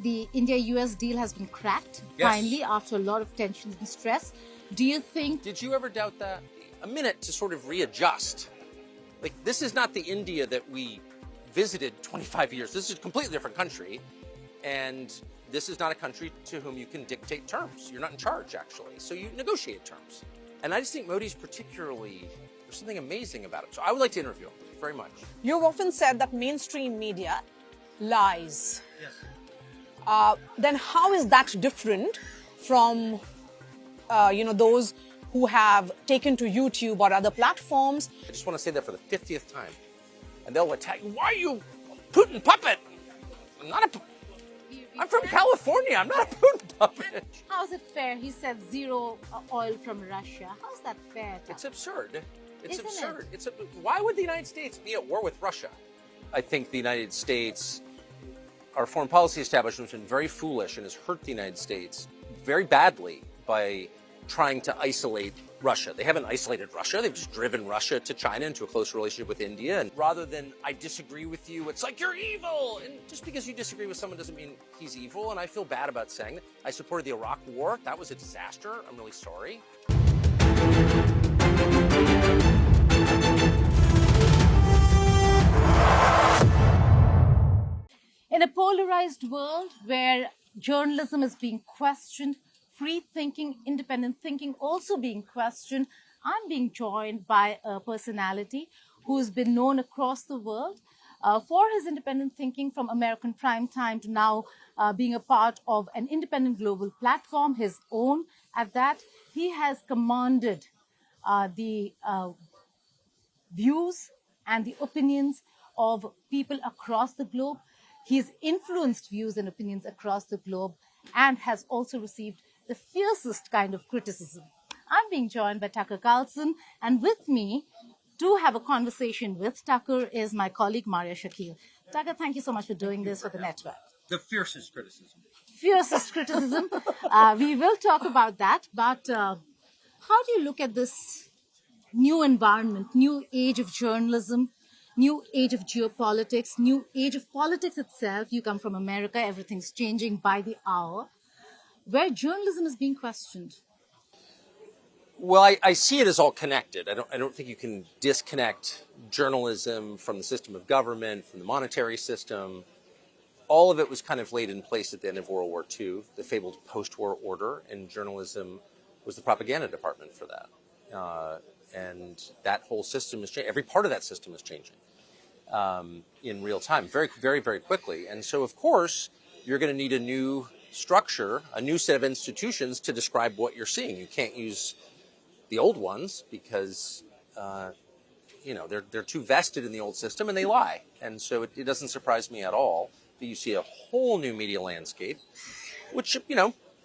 the India-US deal has been cracked, finally, after a lot of tension and stress. Do you think... Did you ever doubt that? A minute to sort of readjust. Like, this is not the India that we visited 25 years. This is a completely different country. And this is not a country to whom you can dictate terms. You're not in charge, actually. So you negotiate terms. And I just think Modi's particularly, there's something amazing about it. So I would like to interview him very much. You've often said that mainstream media lies. Yes. Then how is that different from, those who have taken to YouTube or other platforms? I just want to say that for the 50th time. And they'll attack you. Why are you Putin puppet? I'm from California. I'm not a Putin puppet. How's it fair? He said zero oil from Russia. How's that fair? It's absurd. It's Isn't absurd. it? Why would the United States be at war with Russia? I think the United States, our foreign policy establishment has been very foolish and has hurt the United States very badly by trying to isolate Russia. They haven't isolated Russia. They've just driven Russia to China into a close relationship with India. And rather than I disagree with you, it's like you're evil. And just because you disagree with someone doesn't mean he's evil. And I feel bad about saying that. I supported the Iraq War. That was a disaster. I'm really sorry. In a polarized world where journalism is being questioned, free thinking, independent thinking also being questioned, I'm being joined by a personality who's been known across the world for his independent thinking, from American Primetime to now being a part of an independent global platform, his own. At that, he has commanded the views and the opinions of people across the globe. He's influenced views and opinions across the globe and has also received the fiercest kind of criticism. I'm being joined by Tucker Carlson, and with me to have a conversation with Tucker is my colleague Maria Shakil. Tucker, thank you so much for doing this for the network. The fiercest criticism. Fiercest criticism. We will talk about that, but how do you look at this new environment, new age of journalism, new age of geopolitics, new age of politics itself? You come from America, everything's changing by the hour, where journalism is being questioned. Well, I see it as all connected. I don't think you can disconnect journalism from the system of government, from the monetary system. All of it was kind of laid in place at the end of World War II, the fabled post-war order, and journalism was the propaganda department for that. And that whole system is changing. Every part of that system is changing in real time, very, very, very quickly. And so, of course, you're going to need a new structure, a new set of institutions to describe what you're seeing. You can't use the old ones because, they're too vested in the old system and they lie. And so it doesn't surprise me at all that you see a whole new media landscape, which,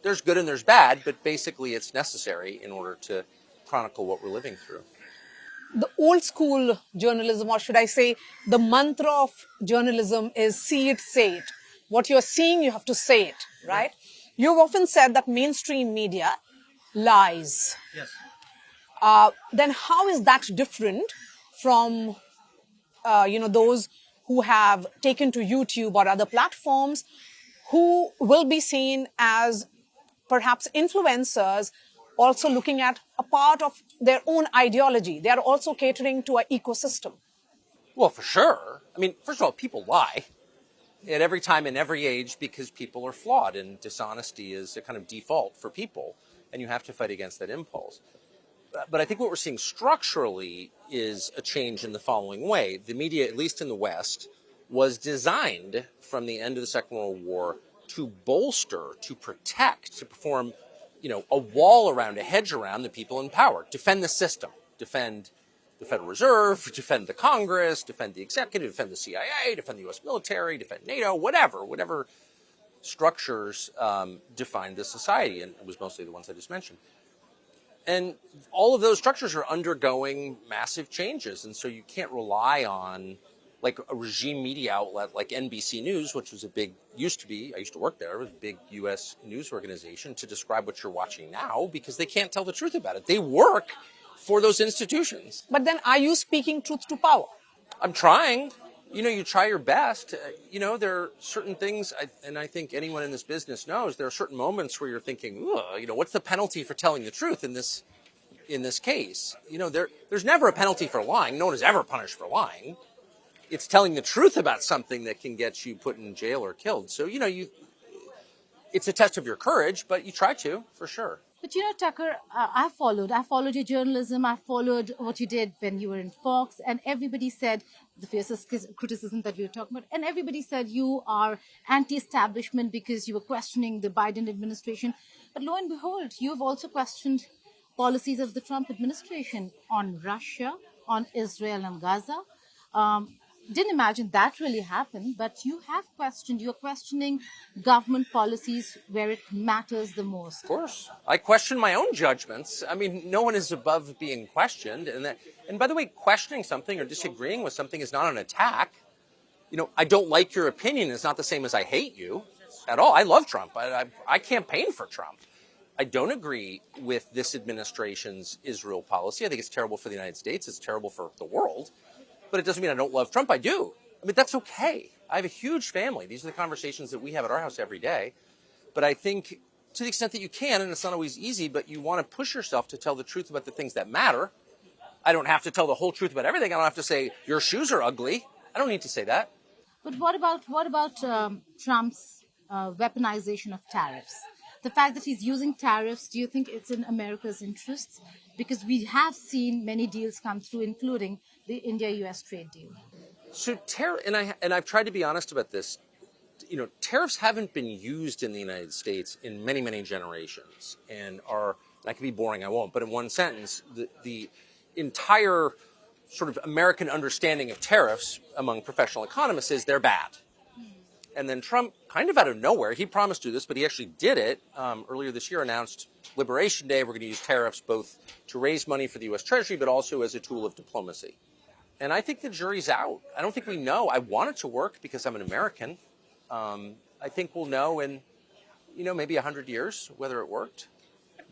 there's good and there's bad, but basically it's necessary in order to chronicle what we're living through. The old school journalism, or should I say, the mantra of journalism is see it, say it. What you're seeing, you have to say it, right? You've often said that mainstream media lies. Yes. Then how is that different from, those who have taken to YouTube or other platforms, who will be seen as perhaps influencers, also looking at a part of their own ideology? They are also catering to an ecosystem. Well, for sure. I mean, first of all, people lie at every time in every age because people are flawed, and dishonesty is a kind of default for people, and you have to fight against that impulse. But I think what we're seeing structurally is a change in the following way. The media, at least in the West, was designed from the end of the Second World War to bolster, to protect, to perform a wall around, a hedge around the people in power, defend the system, defend the Federal Reserve, defend the Congress, defend the executive, defend the CIA, defend the U.S. military, defend NATO, whatever structures defined the society, and it was mostly the ones I just mentioned. And all of those structures are undergoing massive changes, and so you can't rely on like a regime media outlet like NBC News, which was I used to work there, it was a big U.S. news organization, to describe what you're watching now, because they can't tell the truth about it. They work for those institutions. But then are you speaking truth to power? I'm trying. You try your best. There are certain things, and I think anyone in this business knows, there are certain moments where you're thinking, what's the penalty for telling the truth in this case? There's never a penalty for lying. No one is ever punished for lying. It's telling the truth about something that can get you put in jail or killed. So, it's a test of your courage, but you try to, for sure. But Tucker, I followed your journalism. I followed what you did when you were in Fox, and everybody said the fiercest criticism that we were talking about, and everybody said you are anti-establishment because you were questioning the Biden administration. But lo and behold, you've also questioned policies of the Trump administration on Russia, on Israel and Gaza. Didn't imagine that really happened, but you're questioning government policies where it matters the most. Of course. I question my own judgments. I mean, no one is above being questioned. And by the way, questioning something or disagreeing with something is not an attack. I don't like your opinion. It's not the same as I hate you at all. I love Trump. I campaign for Trump. I don't agree with this administration's Israel policy. I think it's terrible for the United States. It's terrible for the world. But it doesn't mean I don't love Trump. I do. I mean, that's okay. I have a huge family. These are the conversations that we have at our house every day. But I think to the extent that you can, and it's not always easy, but you want to push yourself to tell the truth about the things that matter. I don't have to tell the whole truth about everything. I don't have to say, your shoes are ugly. I don't need to say that. But what about Trump's weaponization of tariffs? The fact that he's using tariffs, do you think it's in America's interests? Because we have seen many deals come through, including the India-US trade deal. So I've tried to be honest about this. Tariffs haven't been used in the United States in many, many generations, and that can be boring. I won't. But in one sentence, the entire sort of American understanding of tariffs among professional economists is they're bad. And then Trump, kind of out of nowhere, he promised to do this, but he actually did it earlier this year, announced Liberation Day. We're going to use tariffs both to raise money for the U.S. Treasury, but also as a tool of diplomacy. And I think the jury's out. I don't think we know. I want it to work because I'm an American. I think we'll know in, maybe 100 years whether it worked.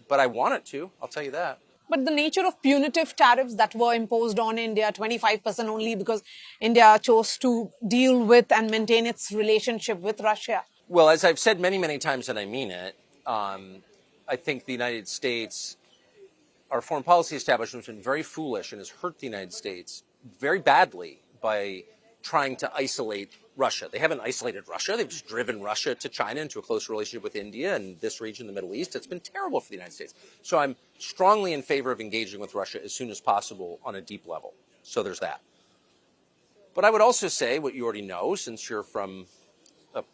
But I want it to, I'll tell you that. But the nature of punitive tariffs that were imposed on India, 25% only because India chose to deal with and maintain its relationship with Russia. Well, as I've said many, many times, and I mean it, I think the United States, our foreign policy establishment has been very foolish and has hurt the United States very badly by trying to isolate Russia. They haven't isolated Russia. They've just driven Russia to China into a close relationship with India and this region, the Middle East. It's been terrible for the United States. So I'm strongly in favor of engaging with Russia as soon as possible on a deep level. So there's that. But I would also say what you already know, since you're from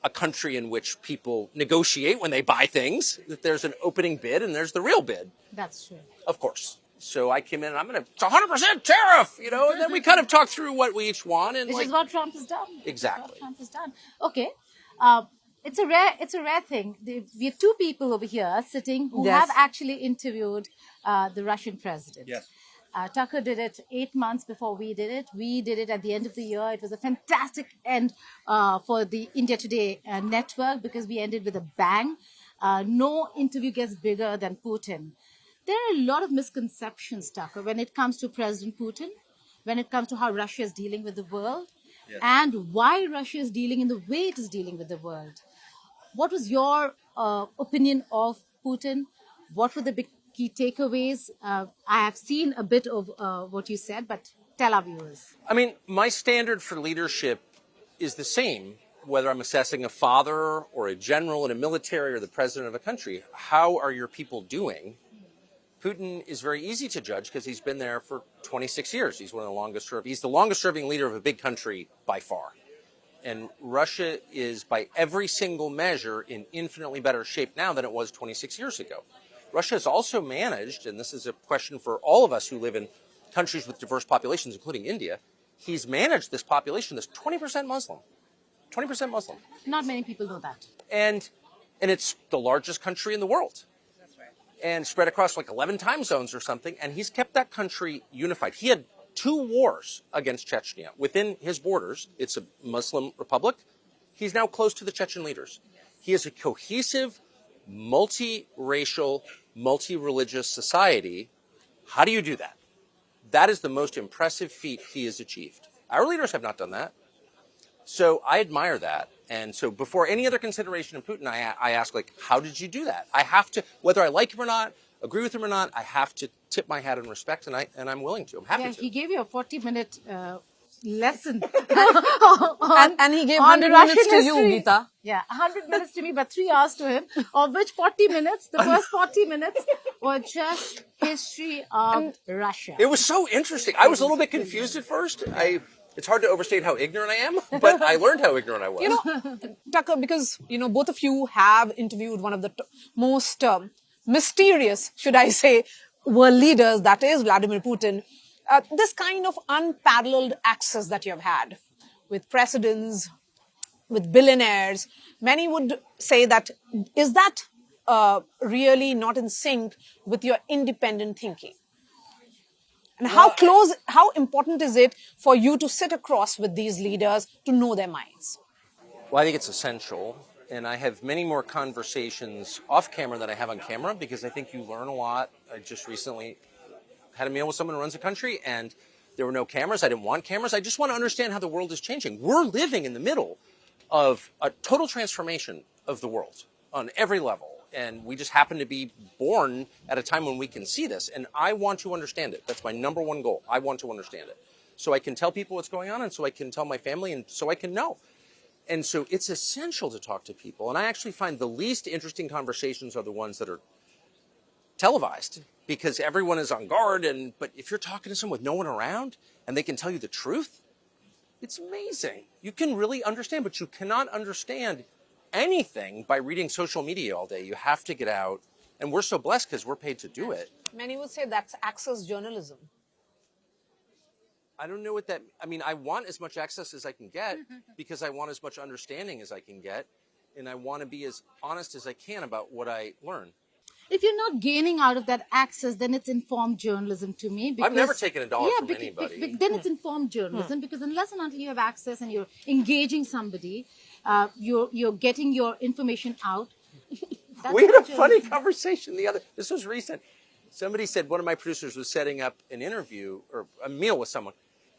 a country in which people negotiate when they buy things, that there's an opening bid and there's the real bid. That's true. Of course. So I came in and it's 100% tariff, and then we kind of talk through what we each want. And Which is what Trump has done. Exactly. Trump has done. Okay. It's a rare thing. We have two people over here sitting who Yes. have actually interviewed the Russian president. Yes. Tucker did it 8 months before we did it. We did it at the end of the year. It was a fantastic end for the India Today network because we ended with a bang. No interview gets bigger than Putin. There are a lot of misconceptions, Tucker, when it comes to President Putin, when it comes to how Russia is dealing with the world, and why Russia is dealing in the way it is dealing with the world. What was your opinion of Putin? What were the big key takeaways? I have seen a bit of what you said, but tell our viewers. I mean, my standard for leadership is the same, whether I'm assessing a father or a general in a military or the president of a country. How are your people doing? Putin is very easy to judge because he's been there for 26 years. He's one of the longest serving. He's the longest serving leader of a big country by far. And Russia is, by every single measure, in infinitely better shape now than it was 26 years ago. Russia has also managed, and this is a question for all of us who live in countries with diverse populations, including India, he's managed this population that's 20% Muslim. 20% Muslim. Not many people know that. And it's the largest country in the world. And spread across like 11 time zones or something, and he's kept that country unified. He had 2 wars against Chechnya within his borders. It's a Muslim republic. He's now close to the Chechen leaders. He is a cohesive, multi-racial, multi-religious society. How do you do that? That is the most impressive feat he has achieved. Our leaders have not done that. So I admire that. And so before any other consideration of Putin, I ask, like, how did you do that? I have to, whether I like him or not, agree with him or not, I have to tip my hat in respect, and I'm willing to. I'm happy Yeah, to. he gave you a 40-minute lesson. And he gave on 100 Russian minutes to you, history. Geeta. Yeah, 100 minutes to me, but 3 hours to him, of which 40 minutes, the first 40 minutes, were just history of Russia. It was so interesting. I was a little bit confused at first. It's hard to overstate how ignorant I am, but I learned how ignorant I was. You know, Tucker, because, both of you have interviewed one of the most mysterious, should I say, world leaders, that is Vladimir Putin. This kind of unparalleled access that you have had with presidents, with billionaires, many would say that, is that really not in sync with your independent thinking? And how important is it for you to sit across with these leaders to know their minds? Well, I think it's essential. And I have many more conversations off camera than I have on camera because I think you learn a lot. I just recently had a meal with someone who runs a country and there were no cameras. I didn't want cameras. I just want to understand how the world is changing. We're living in the middle of a total transformation of the world on every level. And we just happen to be born at a time when we can see this. And I want to understand it. That's my number one goal. I want to understand it. So I can tell people what's going on and so I can tell my family and so I can know. And so it's essential to talk to people. And I actually find the least interesting conversations are the ones that are televised because everyone is on guard. But if you're talking to someone with no one around and they can tell you the truth, it's amazing. You can really understand, but you cannot understand anything by reading social media all day. You have to get out. And we're so blessed because we're paid to do it. Many would say that's access journalism. I don't know what that, I mean, I want as much access as I can get because I want as much understanding as I can get. And I want to be as honest as I can about what I learn. If you're not gaining out of that access, then it's informed journalism to me. Because, I've never taken a dollar from anybody. Then it's informed journalism because unless and until you have access and you're engaging somebody, you're getting your information out. We had a funny conversation this was recent. Somebody said one of my producers was setting up an interview or a meal with someone.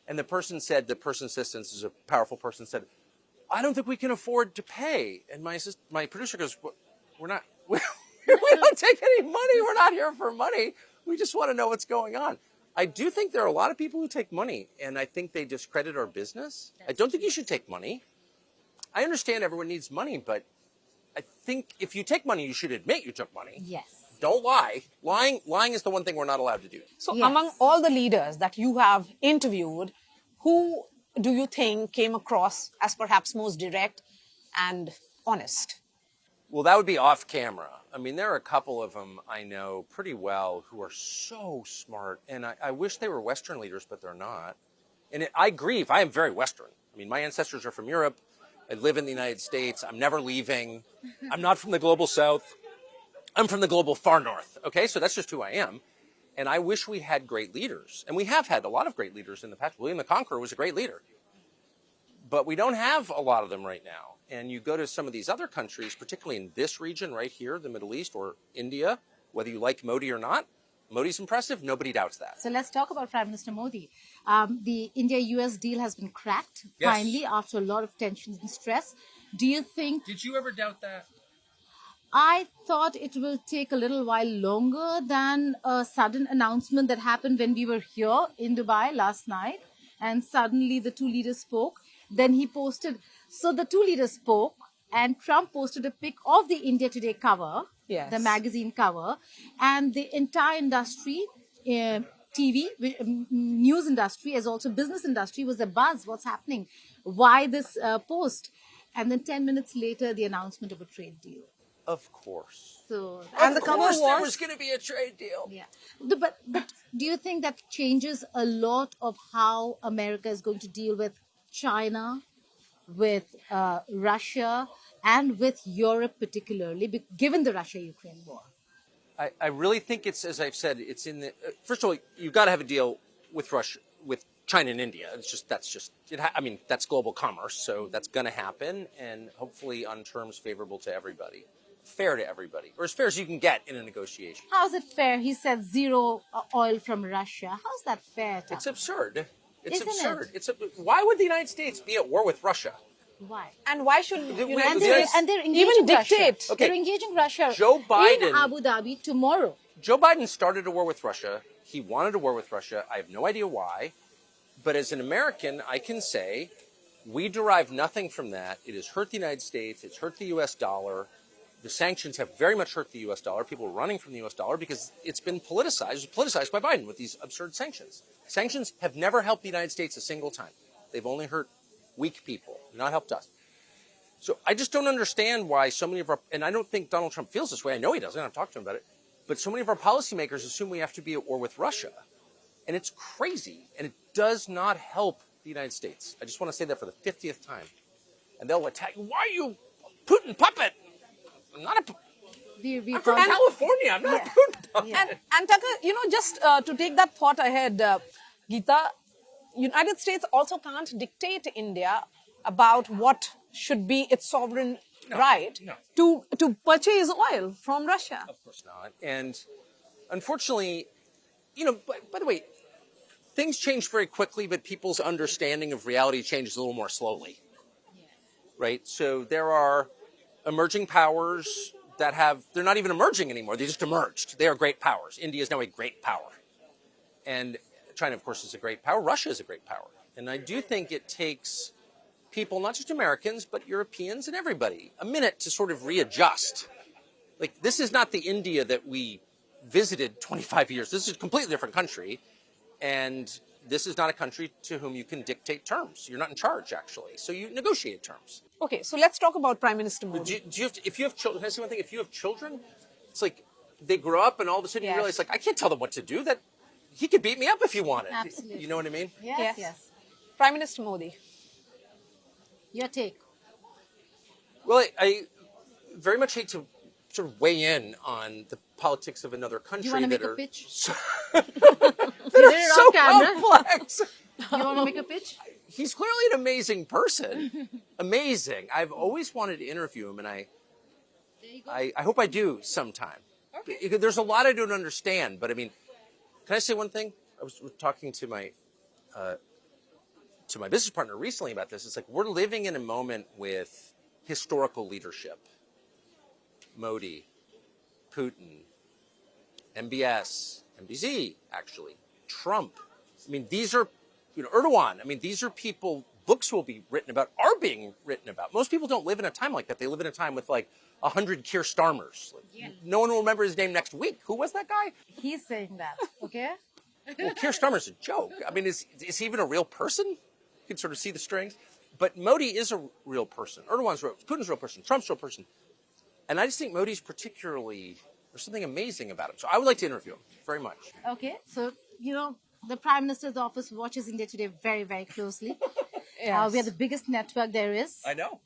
And the person's assistant is a powerful person, said, I don't think we can afford to pay. And my producer goes, we're not, we don't take any money. We're not here for money. We just want to know what's going on. I do think there are a lot of people who take money, and I think they discredit our business. I don't think you should take money. I understand everyone needs money, but I think if you take money, you should admit you took money. Yes. Don't lie. Lying is the one thing we're not allowed to do. So Yes. among all the leaders that you have interviewed, who do you think came across as perhaps most direct and honest? Well, that would be off camera. I mean, there are a couple of them I know pretty well who are so smart, and I wish they were Western leaders, but they're not. And I grieve. I am very Western. I mean, my ancestors are from Europe. I live in the United States. I'm never leaving. I'm not from the global South. I'm from the global far North. Okay, so that's just who I am. And I wish we had great leaders. And we have had a lot of great leaders in the past. William the Conqueror was a great leader. But we don't have a lot of them right now. And you go to some of these other countries, particularly in this region right here, the Middle East or India, whether you like Modi or not, Modi's impressive. Nobody doubts that. So let's talk about Prime Minister Modi. The India-US deal has been cracked finally after a lot of tensions and stress. Do you think... Did you ever doubt that? I thought it will take a little while longer than a sudden announcement that happened when we were here in Dubai last night. And suddenly the two leaders spoke. Then he posted... So the two leaders spoke and Trump posted a pic of the India Today cover, the magazine cover, and the entire industry, TV, news industry, as also business industry, was a buzz. What's happening? Why this post? And then 10 minutes later, the announcement of a trade deal. Of course. So, and the cover there was going to be a trade deal. Yeah. But do you think that changes a lot of how America is going to deal with China, with Russia, and with Europe particularly, given the Russia-Ukraine war? I really think it's, as I've said, it's in the... first of all, you've got to have a deal with Russia, with China and India. That's global commerce, so that's going to happen, and hopefully on terms favorable to everybody. Fair to everybody, or as fair as you can get in a negotiation. How's it fair? He said zero oil from Russia. How's that fair, Tucker? It's absurd. It's Isn't absurd. it? Why would the United States be at war with Russia? Why? And why should Wait, United And United States they're engaging even Russia. dictate? Okay. They're engaging Russia Joe Biden- in Abu Dhabi tomorrow. Joe Biden started a war with Russia. He wanted a war with Russia. I have no idea why. But as an American, I can say we derive nothing from that. It has hurt the United States. It's hurt the U.S. dollar. The sanctions have very much hurt the U.S. dollar. People are running from the U.S. dollar because it's been politicized. It's politicized by Biden with these absurd sanctions. Sanctions have never helped the United States a single time. They've only hurt weak people, not helped us. So I just don't understand why so many of our, and I don't think Donald Trump feels this way. I know he doesn't. I've talked to him about it. But so many of our policymakers assume we have to be at war with Russia. And it's crazy. And it does not help the United States. I just want to say that for the 50th time. And they'll attack. Why are you Putin puppet? I'm not a. I'm from California. I'm not a Putin puppet. Yeah. And Tucker, just to take that thought ahead, Geeta, United States also can't dictate India about what should be its sovereign right to purchase oil from Russia. Of course not. And unfortunately, by the way, things change very quickly, but people's understanding of reality changes a little more slowly. Right? So there are emerging powers that they're not even emerging anymore. They just emerged. They are great powers. India is now a great power. And China, of course, is a great power. Russia is a great power. And I do think it takes people, not just Americans, but Europeans and everybody, a minute to sort of readjust. Like, this is not the India that we visited 25 years. This is a completely different country. And this is not a country to whom you can dictate terms. You're not in charge, actually. So you negotiate terms. Okay, so let's talk about Prime Minister Modi. If you have children, can I say one thing? If you have children, it's like they grow up and all of a sudden you realize, like, I can't tell them what to do. That he could beat me up if he wanted. Absolutely. You know what I mean? Yes. Prime Minister Modi. Your take. Well, I very much hate to sort of weigh in on the politics of another country. Do you want to make that a are pitch? So, You did it so on camera. complex. You want to make a pitch? He's clearly an amazing person. Amazing. I've always wanted to interview him, and I hope I do sometime. Okay. There's a lot I don't understand, but I mean, can I say one thing? I was talking to my business partner recently about this. It's like we're living in a moment with historical leadership. Modi, Putin, MBS, MBZ, actually, Trump. I mean, these are, Erdogan. I mean, these are people, books will be written about, are being written about. Most people don't live in a time like that. They live in a time with like 100 Keir Starmers. No one will remember his name next week. Who was that guy? He's saying that, okay? Well, Keir Starmer's a joke. I mean, is he even a real person? You can sort of see the strings. But Modi is a real person. Erdogan's real, Putin's a real person. Trump's a real person. And I just think Modi's particularly, there's something amazing about him. So I would like to interview him very much. Okay, so, the Prime Minister's office watches India Today very, very closely. We are the biggest network there is. I know.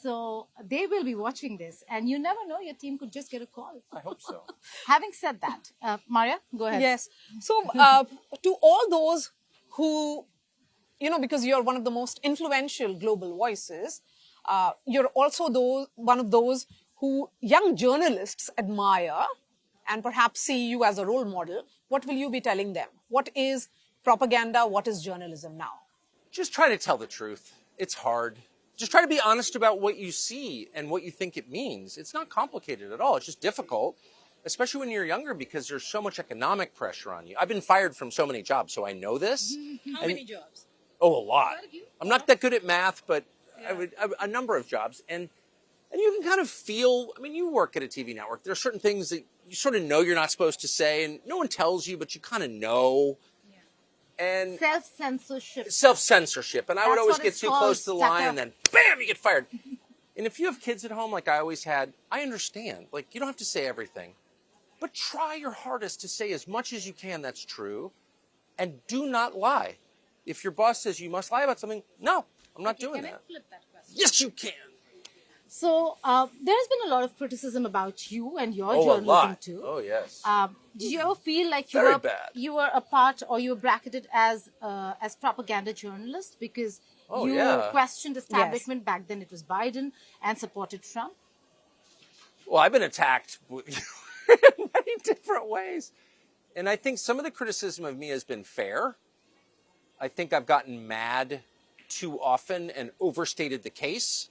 So they will be watching this. And you never know, your team could just get a call. I hope so. Having said that, Maria, go ahead. Yes. So to all those who, because you're one of the most influential global voices, you're also one of those who young journalists admire and perhaps see you as a role model. What will you be telling them? What is propaganda? What is journalism now? Just try to tell the truth. It's hard. Just try to be honest about what you see and what you think it means. It's not complicated at all. It's just difficult, especially when you're younger, because there's so much economic pressure on you. I've been fired from so many jobs, so I know this. How many jobs? Oh, a lot. I'm not that good at math, but a number of jobs. And you can kind of feel, I mean, you work at a TV network. There are certain things that you sort of know you're not supposed to say, and no one tells you, but you kind of know. And self-censorship. And I would always get too close to the line, and then bam, you get fired. And if you have kids at home like I always had, I understand. Like, you don't have to say everything, but try your hardest to say as much as you can that's true, and do not lie. If your boss says you must lie about something, no, I'm not doing that. Flip that question. Yes, you can. So there's been a lot of criticism about you and your A journalism lot. too. Oh, yes. Did you ever feel like Very bad. you were a part, or you were bracketed as propaganda journalist because you questioned establishment? Back then it was Biden and supported Trump? Well, I've been attacked in many different ways. And I think some of the criticism of me has been fair. I think I've gotten mad too often and overstated the case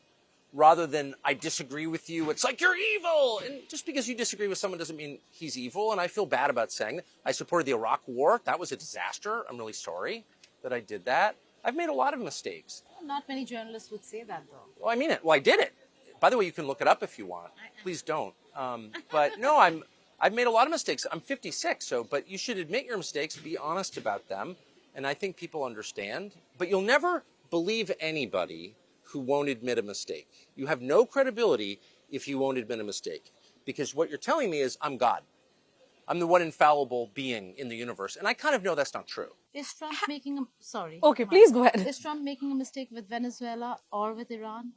rather than I disagree with you. It's like, you're evil. And just because you disagree with someone doesn't mean he's evil. And I feel bad about saying that. I supported the Iraq War. That was a disaster. I'm really sorry that I did that. I've made a lot of mistakes. Not many journalists would say that, though. Well, I mean it. Well, I did it. By the way, you can look it up if you want. Please don't. But no, I've made a lot of mistakes. I'm 56, but you should admit your mistakes, be honest about them, and I think people understand. But you'll never believe anybody who won't admit a mistake. You have no credibility if you won't admit a mistake, because what you're telling me is I'm God. I'm the one infallible being in the universe, and I kind of know that's not true. Is Trump making a... Sorry. Okay, please go ahead. Is Trump making a mistake with Venezuela or with Iran?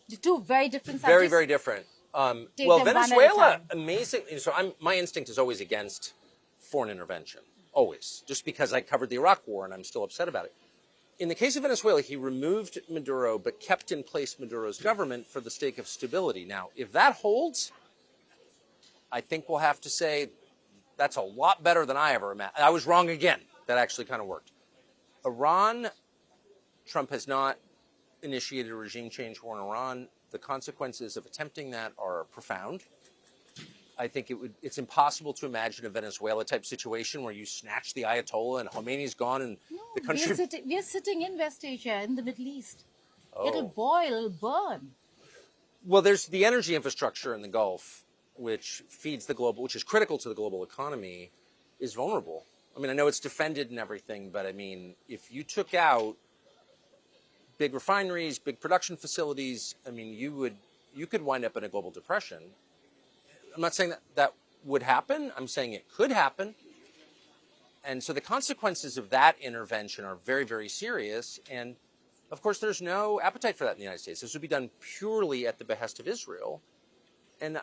The two very different subjects. Very, very different. Well, them one at a Venezuela, time. amazing. So my instinct is always against foreign intervention, always, just because I covered the Iraq War and I'm still upset about it. In the case of Venezuela, he removed Maduro but kept in place Maduro's government for the sake of stability. Now, if that holds, I think we'll have to say that's a lot better than I ever imagined. I was wrong again. That actually kind of worked. Iran, Trump has not initiated a regime change war in Iran. The consequences of attempting that are profound. I think it's impossible to imagine a Venezuela-type situation where you snatch the Ayatollah and Khomeini's gone and the country... We are sitting in West Asia, in the Middle East. Oh. It'll boil, it'll burn. Well, there's the energy infrastructure in the Gulf, which feeds the global, which is critical to the global economy, is vulnerable. I mean, I know it's defended and everything, but I mean, if you took out big refineries, big production facilities, I mean, you could wind up in a global depression. I'm not saying that would happen. I'm saying it could happen. And so the consequences of that intervention are very, very serious. And of course, there's no appetite for that in the United States. This would be done purely at the behest of Israel. And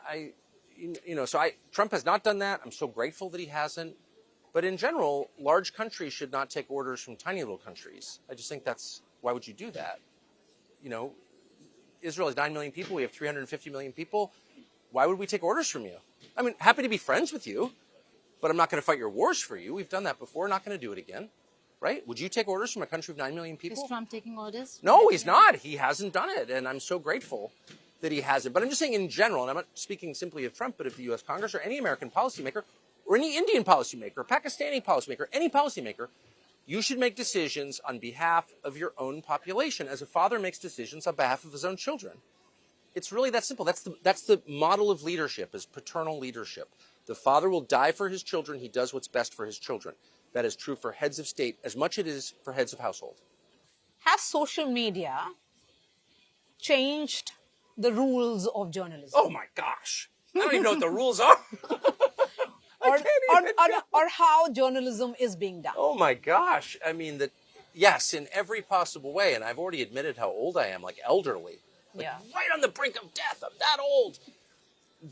Trump has not done that. I'm so grateful that he hasn't. But in general, large countries should not take orders from tiny little countries. I just think why would you do that? You know, Israel has 9 million people. We have 350 million people. Why would we take orders from you? I mean, happy to be friends with you, but I'm not going to fight your wars for you. We've done that before. Not going to do it again. Right? Would you take orders from a country of 9 million people? Is Trump taking orders? No, he's not. He hasn't done it. And I'm so grateful that he hasn't. But I'm just saying in general, and I'm not speaking simply of Trump, but of the U.S. Congress or any American policymaker or any Indian policymaker, Pakistani policymaker, any policymaker, you should make decisions on behalf of your own population as a father makes decisions on behalf of his own children. It's really that simple. That's the model of leadership, is paternal leadership. The father will die for his children. He does what's best for his children. That is true for heads of state as much as it is for heads of household. Has social media changed the rules of journalism? Oh my gosh. I don't even know what the rules are. or how journalism is being done? Oh my gosh. I mean, yes, in every possible way. And I've already admitted how old I am, like elderly. Right on the brink of death. I'm that old.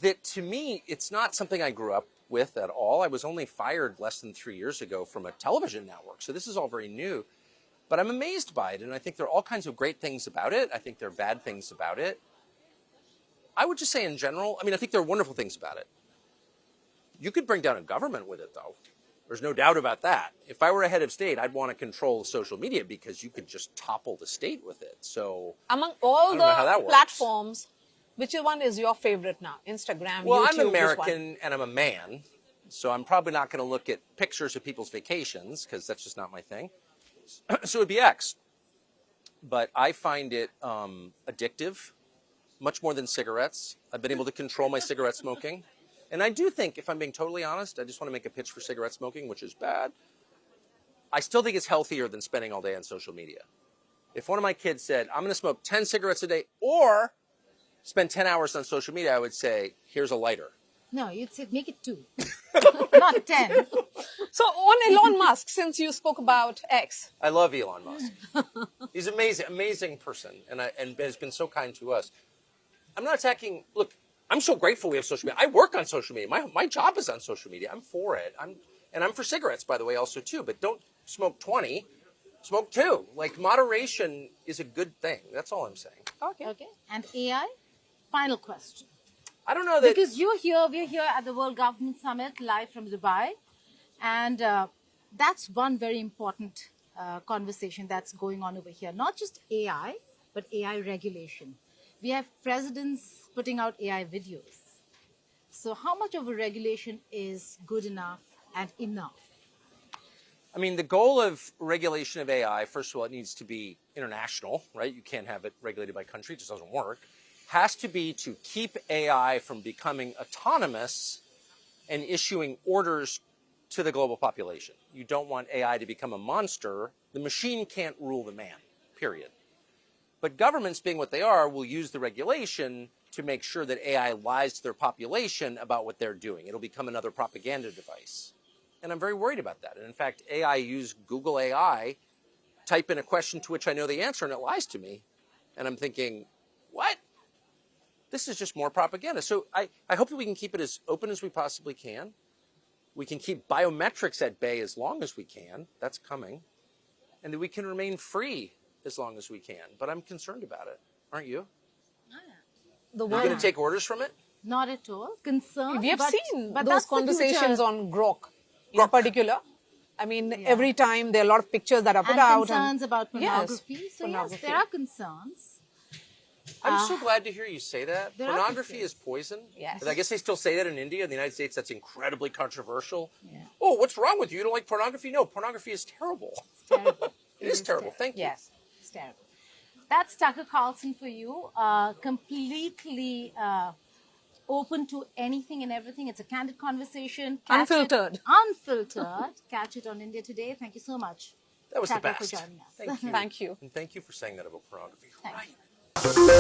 That to me, it's not something I grew up with at all. I was only fired less than 3 years ago from a television network. So this is all very new. But I'm amazed by it. And I think there are all kinds of great things about it. I think there are bad things about it. I would just say in general, I mean, I think there are wonderful things about it. You could bring down a government with it, though. There's no doubt about that. If I were a head of state, I'd want to control social media because you could just topple the state with it. So among all the works. platforms, which one is your favorite now? Instagram, well, YouTube? I'm American and I'm a man, so I'm probably not going to look at pictures of people's vacations because that's just not my thing. So it would be X. But I find it addictive, much more than cigarettes. I've been able to control my cigarette smoking. And I do think, if I'm being totally honest, I just want to make a pitch for cigarette smoking, which is bad. I still think it's healthier than spending all day on social media. If one of my kids said, I'm going to smoke 10 cigarettes a day or spend 10 hours on social media, I would say, here's a lighter. No, you'd say make it 2, not 10. So on Elon Musk, since you spoke about X. I love Elon Musk. He's an amazing person and has been so kind to us. I'm not attacking, look, I'm so grateful we have social media. I work on social media. My job is on social media. I'm for it. I'm for cigarettes, by the way, also too. But don't smoke 20. Smoke 2. Like, moderation is a good thing. That's all I'm saying. Okay. And AI? Final question. I don't know that... Because we're here at the World Government Summit, live from Dubai. And that's one very important conversation that's going on over here. Not just AI, but AI regulation. We have presidents putting out AI videos. So how much of a regulation is good enough and enough? I mean, the goal of regulation of AI, first of all, it needs to be international, right? You can't have it regulated by country. It just doesn't work. Has to be to keep AI from becoming autonomous and issuing orders to the global population. You don't want AI to become a monster. The machine can't rule the man, period. But governments, being what they are, will use the regulation to make sure that AI lies to their population about what they're doing. It'll become another propaganda device. And I'm very worried about that. And in fact, AI use Google AI, type in a question to which I know the answer, and it lies to me. And I'm thinking, what? This is just more propaganda. So I hope that we can keep it as open as we possibly can. We can keep biometrics at bay as long as we can. That's coming. And that we can remain free as long as we can. But I'm concerned about it. Aren't you? The You're going to take orders from it? Not at all. Concerned. We have but, seen but those that's the conversations future. on Grok in particular. I mean, every time there are a lot of pictures that are put And out. concerns about Yes, pornography. So pornography. yes, there are concerns. I'm so glad to hear you say that. there are Pornography concerns. is poison. Yes. I guess they still say that in India. In the United States, that's incredibly controversial. Yeah. Oh, what's wrong with you? You don't like pornography? No, pornography is terrible. It's terrible. It is terrible. Thank you. Yes. It's terrible. That's Tucker Carlson for you. Completely open to anything and everything. It's a candid conversation. Catch Unfiltered. It, unfiltered. Catch it on India Today. Thank you so much. That was the Tucker, best. for joining us. Thank you. Thank you. And thank you for saying that about pornography. Thank Right. you.